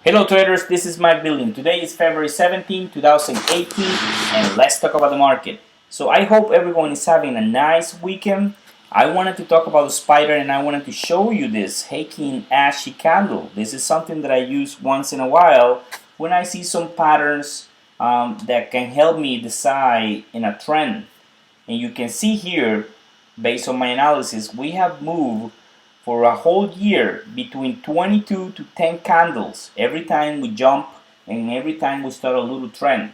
Hello traders, this is Mike Billion. Today is February 17, 2018 and let's talk about the market. So I hope everyone is having a nice weekend. I wanted to talk about the spider and I wanted to show you this Heikin Ashy candle. This is something that I use once in a while when I see some patterns that can help me decide in a trend. And you can see here, based on my analysis, we have moved for a whole year between 22 to 10 candles every time we jump and every time we start a little trend.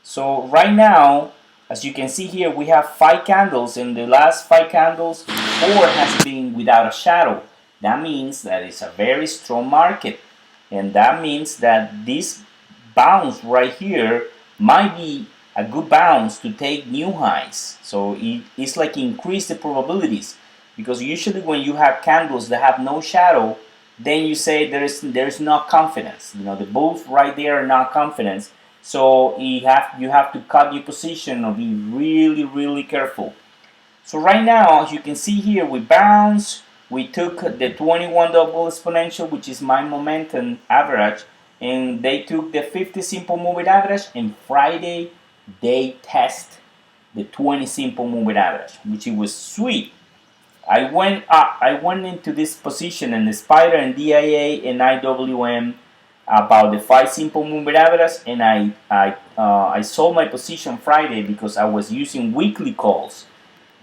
So right now, as you can see here, we have 5 candles. In the last 5 candles, 4 has been without a shadow. That means that it's a very strong market, and that means that this bounce right here might be a good bounce to take new highs. So it's like increase the probabilities, because usually when you have candles that have no shadow, then you say there's not confidence. You know, the bulls right there are not confidence. So you have to cut your position or be really careful. So right now, as you can see here, we bounce. We took the 21 double exponential, which is my momentum average, and they took the 50 simple moving average, and Friday they test the 20 simple moving average, which it was sweet. I went into this position in the spider and DIA and IWM about the 5 simple moving average, and I sold my position Friday because I was using weekly calls,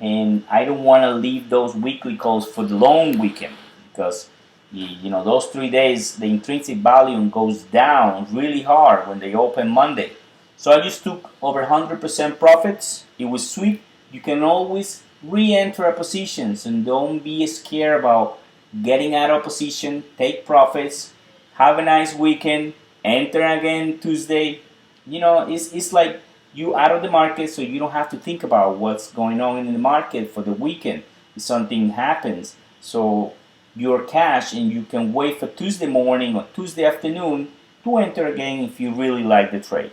and I don't want to leave those weekly calls for the long weekend, because you know those 3 days the intrinsic value goes down really hard when they open Monday. So I just took over 100% profits. It was sweet. You can always re-enter a positions and don't be scared about getting out of position. Take profits. Have a nice weekend. Enter again Tuesday. You know, it's like you out of the market, so you don't have to think about what's going on in the market for the weekend if something happens. So your cash, and you can wait for Tuesday morning or Tuesday afternoon to enter again if you really like the trade.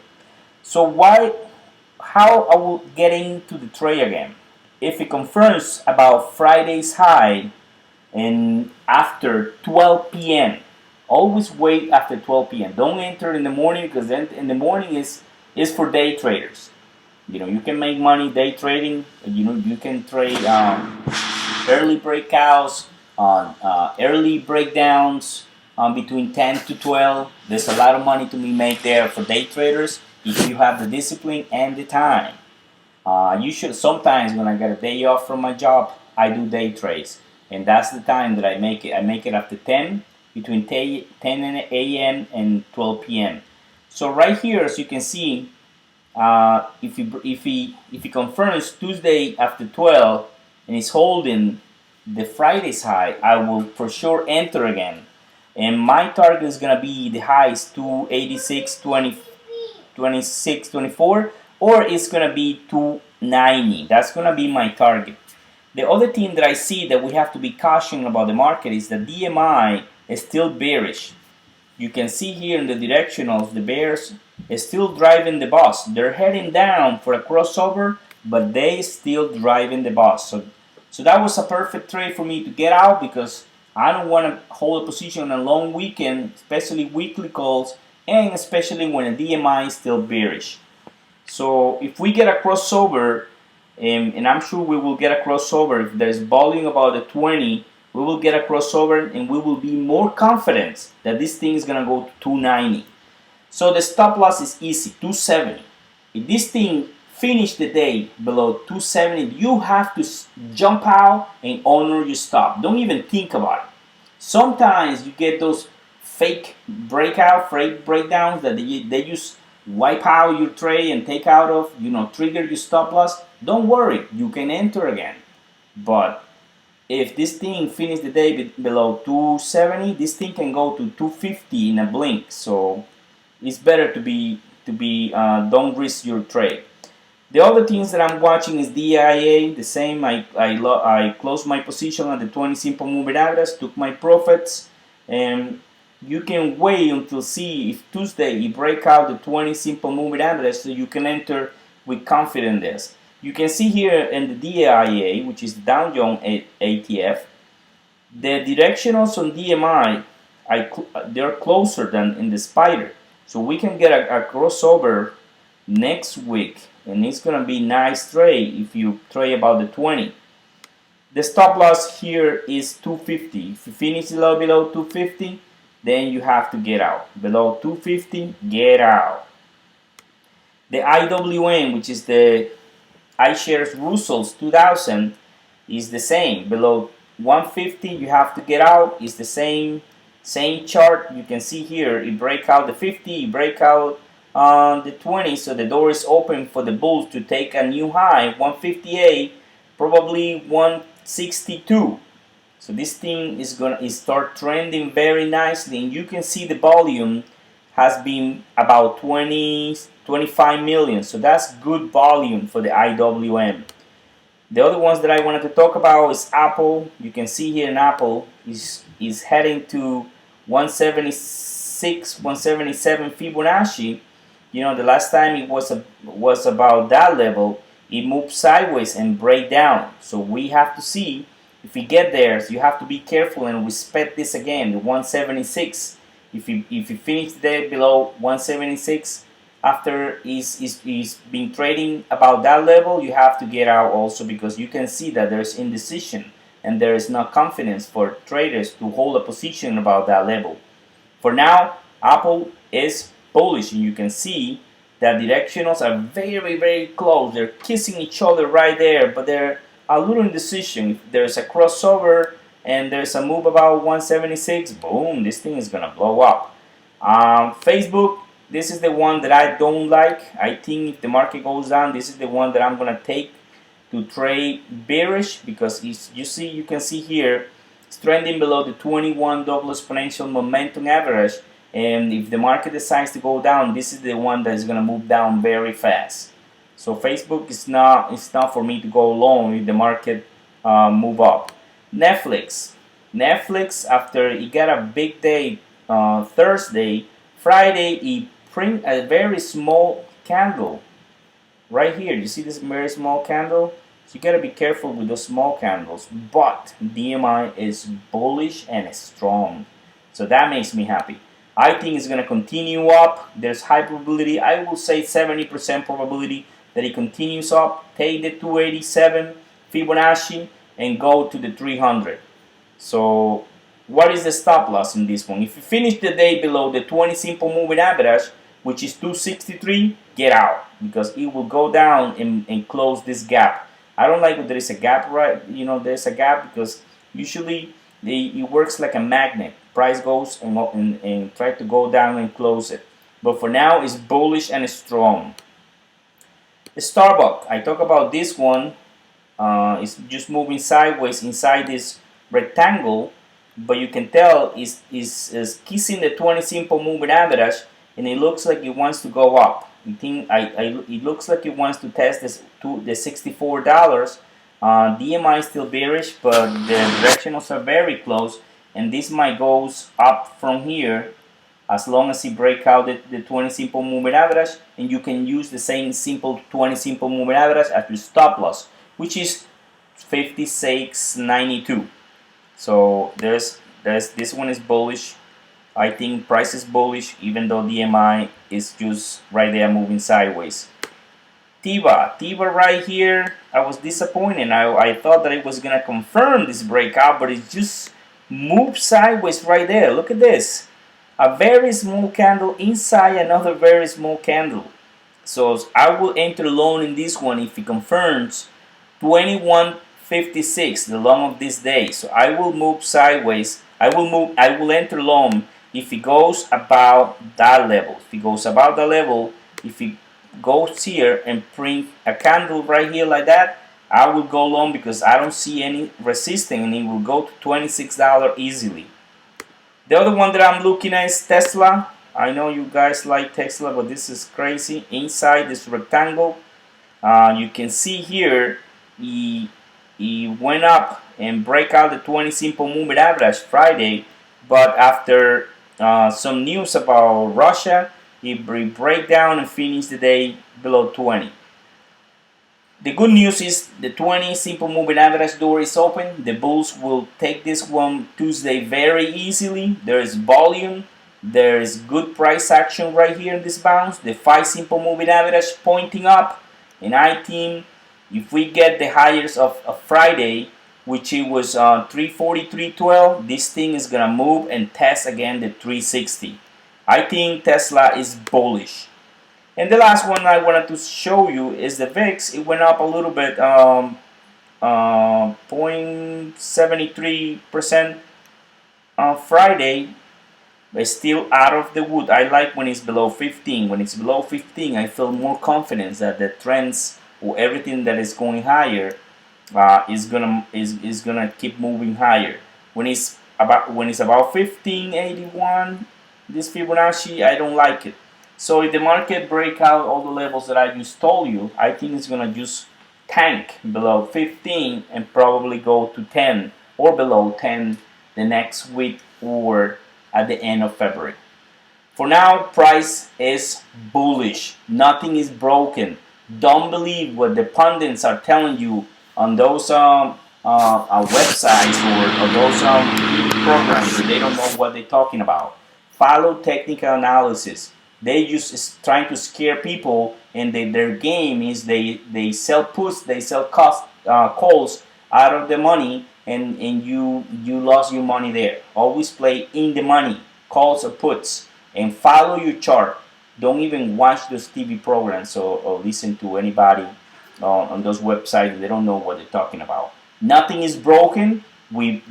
So how I will get into the trade again? If it confirms about Friday's high and after 12 p.m. Always wait after 12 p.m. Don't enter in the morning, because then in the morning is for day traders. You know, you can make money day trading. You know, you can trade early breakouts on early breakdowns between 10 to 12. There's a lot of money to be made there for day traders if you have the discipline and the time. You should sometimes, when I get a day off from my job, I do day trades, and that's the time that I make it. I make it after 10, between 10 a.m. and 12 p.m. So right here, as you can see, if he confirms Tuesday after 12 and is holding the Friday's high, I will for sure enter again. And my target is gonna be the highs 286, 20, 26, 24, or it's gonna be 290. That's gonna be my target. The other thing that I see that we have to be cautious about the market is the DMI is still bearish. You can see here in the directionals, the bears is still driving the bus. They're heading down for a crossover, but they still driving the bus. So that was a perfect trade for me to get out, because I don't want to hold a position on a long weekend, especially weekly calls, and especially when the DMI is still bearish. So if we get a crossover, and I'm sure we will get a crossover, if there's volume about the 20, we will get a crossover and we will be more confident that this thing is going to go to 290. So the stop loss is easy, 270. If this thing finish the day below 270, you have to jump out and honor your stop. Don't even think about it. Sometimes you get those fake breakdowns that they just wipe out your trade and take out of, trigger your stop loss. Don't worry, you can enter again. But if this thing finish the day below 270, this thing can go to 250 in a blink. So it's better to be don't risk your trade. The other things that I'm watching is DIA. The same. I closed my position at the 20 simple moving average, took my profits, and you can wait until see if Tuesday you break out the 20 simple moving average, so you can enter with confidence. You can see here in the DIA, which is the Dow Jones ATF, the directionals on DMI they're closer than in the spider. So we can get a crossover next week, and it's gonna be nice trade if you trade about the 20. The stop loss here is 250. If you finish a little below 250, then you have to get out. Below 250, get out. The IWM, which is the iShares Russells 2000, is the same. Below 150, you have to get out. It's the same chart. You can see here, it break out the 50, it break out the 20, so the door is open for the bulls to take a new high, 158, probably 162. So this thing is gonna start trending very nicely, and you can see the volume has been about 25 million. So that's good volume for the IWM. The other ones that I wanted to talk about is Apple. You can see here in Apple is heading to 176, 177 Fibonacci. You know, the last time it was about that level, it moved sideways and break down. So we have to see if we get there. So you have to be careful and respect this again, the 176. If you finish the day below 176, after is been trading about that level, you have to get out also, because you can see that there's indecision and there is no confidence for traders to hold a position about that level. For now, Apple is bullish, and you can see that directionals are very close. They're kissing each other right there, but they're a little indecision. If there's a crossover and there's a move about 176, boom, this thing is gonna blow up. Facebook, this is the one that I don't like. I think if the market goes down, this is the one that I'm gonna take to trade bearish, because you can see here it's trending below the 21 double exponential momentum average, and if the market decides to go down, this is the one that is gonna move down very fast. So Facebook is not for me to go long if the market move up. Netflix, after it got a big day Thursday, Friday it print a very small candle right here. You see this very small candle? So you gotta be careful with those small candles. But DMI is bullish and strong, so that makes me happy. I think it's gonna continue up. There's high probability. I will say 70% probability that it continues up. Take the 287 Fibonacci and go to the 300. So what is the stop loss in this one? If you finish the day below the 20 simple moving average, which is 263, get out, because it will go down and close this gap. I don't like when there is a gap, right? You know, there's a gap, because usually it works like a magnet. Price goes and try to go down and close it. But for now, it's bullish and strong. Starbucks, I talk about this one. It's just moving sideways inside this rectangle, but you can tell it's kissing the 20 simple moving average, and it looks like it wants to go up. It looks like it wants to test the $64. DMI is still bearish, but the directionals are very close, and this might goes up from here as long as it break out the 20 simple moving average, and you can use the same simple 20 simple moving average as your stop loss, which is 56.92. So there's this one is bullish. I think price is bullish, even though DMI is just right there moving sideways. TIVA right here, I was disappointed. I thought that it was gonna confirm this breakout, but it just moved sideways right there. Look at this, a very small candle inside another very small candle. So I will enter long in this one if it confirms 21.56, the long of this day. So I will move sideways. I will enter long if it goes about that level. If it goes about that level, if it goes here and print a candle right here like that, I will go long, because I don't see any resistance, and it will go to $26 easily. The other one that I'm looking at is Tesla. I know you guys like Tesla, but this is crazy. Inside this rectangle, you can see here he went up and break out the 20 simple moving average Friday, but after some news about Russia, he break down and finish the day below 20. The good news is the 20 simple moving average door is open. The bulls will take this one Tuesday very easily. There is volume. There is good price action right here in this bounce. The 5 simple moving average pointing up. And I think if we get the highs of Friday, which it was 343.12, this thing is gonna move and test again the 360. I think Tesla is bullish. And the last one I wanted to show you is the VIX. It went up a little bit, 0.73% on Friday, but still out of the wood. I like when it's below 15. When it's below 15, I feel more confidence that the trends or everything that is going higher is gonna keep moving higher. When it's about 1581, this Fibonacci, I don't like it. So if the market break out all the levels that I just told you, I think it's gonna just tank below 15 and probably go to 10 or below 10 the next week or at the end of February. For now, price is bullish. Nothing is broken. Don't believe what the pundits are telling you on those websites or those programs that they don't know what they're talking about. Follow technical analysis. They just trying to scare people, and their game is they sell puts, they sell calls out of the money, and you lost your money there. Always play in the money, calls or puts, and follow your chart. Don't even watch those TV programs or listen to anybody on those websites. They don't know what they're talking about. Nothing is broken. We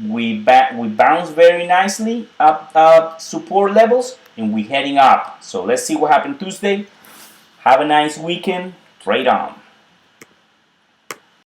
bounce very nicely up support levels, and we're heading up. So let's see what happened Tuesday. Have a nice weekend. Trade on.